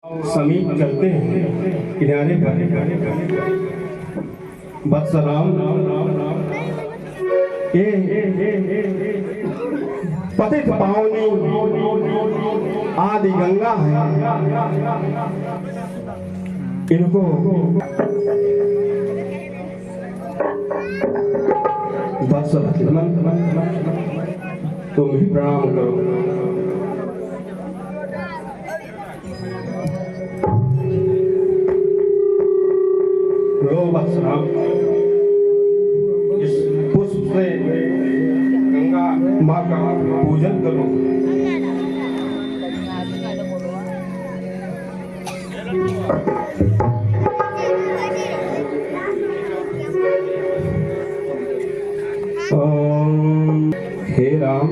समीप चलते हैं किनारे पर बत्सराम पतित पावनी आदि गंगा है, इनको तुम ही प्रणाम करो। लो बत्सराम, इस पुष्प से गंगा माँ का पूजन करो। हे राम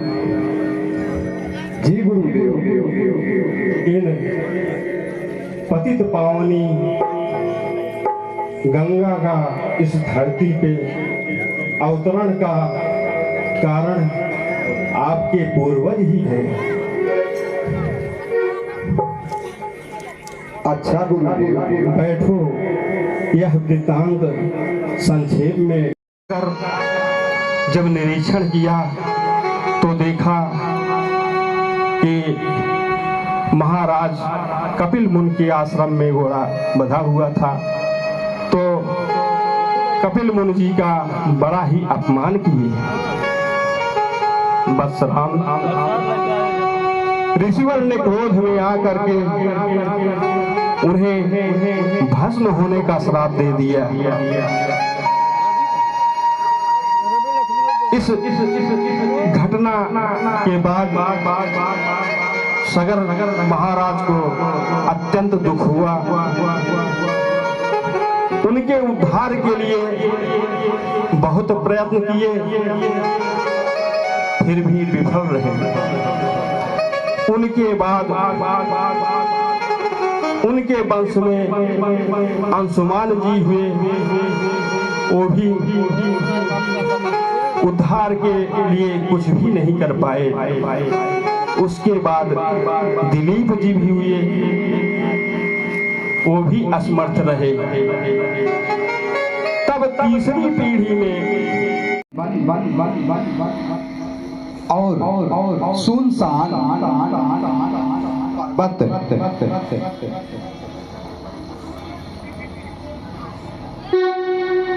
जी, गुरुदेव, इन पतित पावनी गंगा का इस धरती पे अवतरण का कारण आपके पूर्वज ही हैं। अच्छा गुरुदेव, बैठो। यह वृत्तांत संक्षेप में कर जब निरीक्षण किया तो देखा कि महाराज कपिल मुनि के आश्रम में घोड़ा बंधा हुआ था, तो कपिल मुनि जी का बड़ा ही अपमान किए। बत्सराम, ऋषिवर ने क्रोध में आकर के उन्हें भस्म होने का श्राप दे दिया। इस घटना के बाद सगर महाराज को अत्यंत दुख हुआ। उनके उद्धार के लिए बहुत प्रयत्न किए, फिर भी विफल रहे। उनके बाद उनके वंश में अंशुमान जी हुए, वो भी उद्धार के लिए कुछ भी नहीं कर पाए। उसके बाद दिलीप जी भी हुए, वो भी असमर्थ रहे। तब तीसरी पीढ़ी में और सुनसान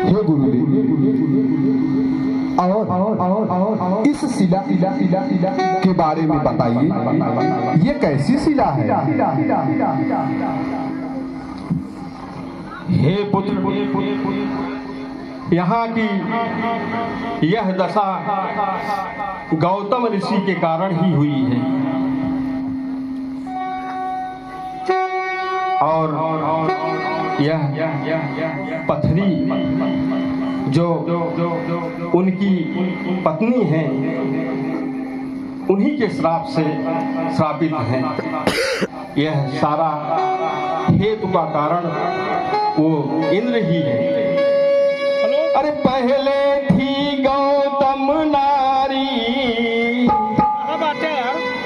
हे गुरुदेव, और इस शिला के बारे में बताइए, ये कैसी शिला है? हे पुत्र, यहाँ की यह दशा गौतम ऋषि के कारण ही हुई है। और यह पथरी जो उनकी पत्नी है, उन्हीं के श्राप से श्रापित हैं। यह सारा हेतु का कारण वो इंद्र ही है। अरे पहले थी गौतम नारी,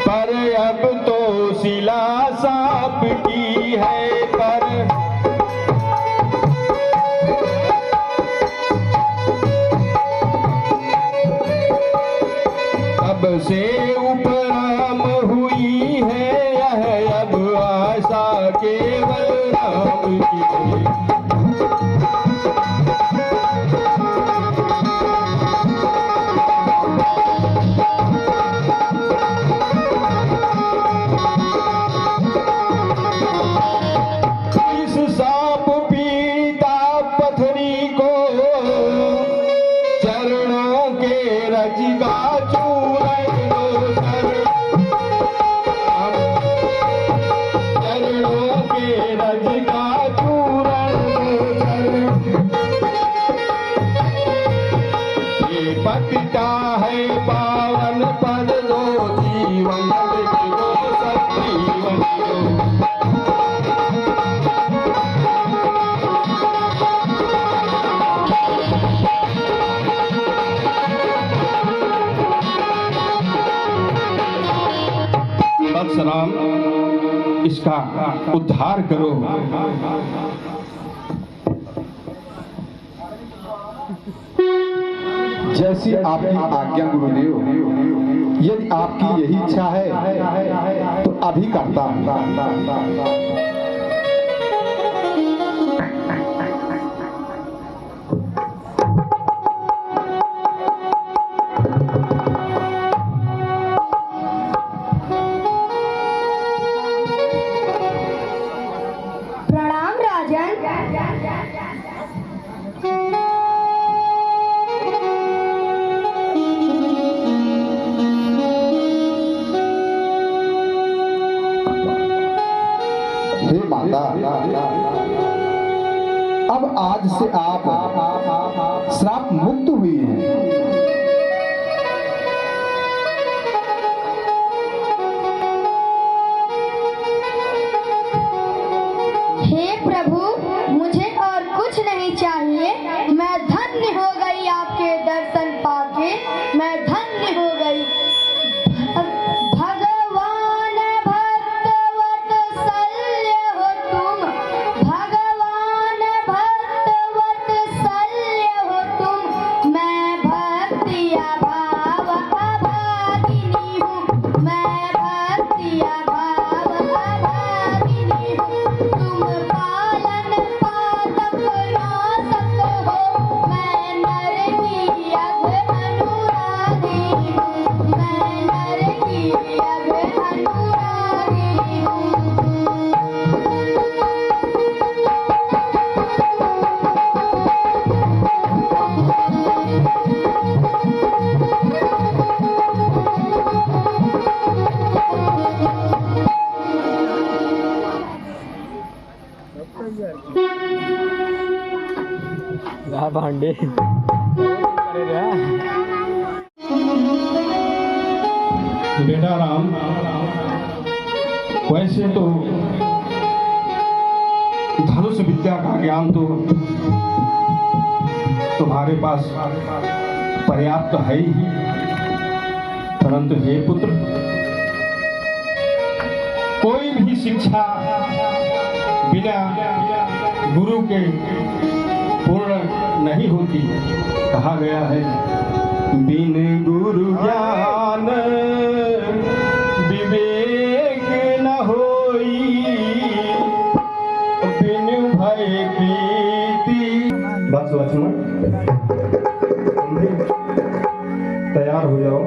पर अब तो शिला साप की है। पर अब से उपराम हुई है यह, अब आशा केवल राम की। पतिता है पावन पद दो, जीवन दो सब जीवन दो। बत्सराम, इसका उद्धार करो। जैसी आपकी आज्ञा गुरुदेव, यदि आपकी यही इच्छा है तो अभी करता हूं। प्रणाम राजन। हे माता, अब आज से आप श्राप मुक्त हुई हैं। हे प्रभु, मुझे और कुछ नहीं चाहिए। मैं धन्य हो गई आपके दर्शन पाके, मैं धन्य हो गई। भगवान भक्तवत्सल्य हो तुम, भगवान भक्तवत्सल्य हो तुम। मैं भक्तिया भाव अभागिनी हूँ, मैं भक्तिया भाव अभागिनी हूँ। तुम पालन पातक नाशक हो, मैं नर की अघ अनुरागी हूँ, मैं नर की अघ अनुरागी हूँ। भांडे बेटा राम, वैसे तो धनुष विद्या का ज्ञान तो तुम्हारे पास पर्याप्त है ही, परंतु हे पुत्र, कोई भी शिक्षा बिना गुरु के पूर्ण नहीं होती। कहा गया है, बिन गुरु ज्ञान विवेक न होई, बिन भय प्रीति। बस लक्ष्मण, तुम भी तैयार हो जाओ।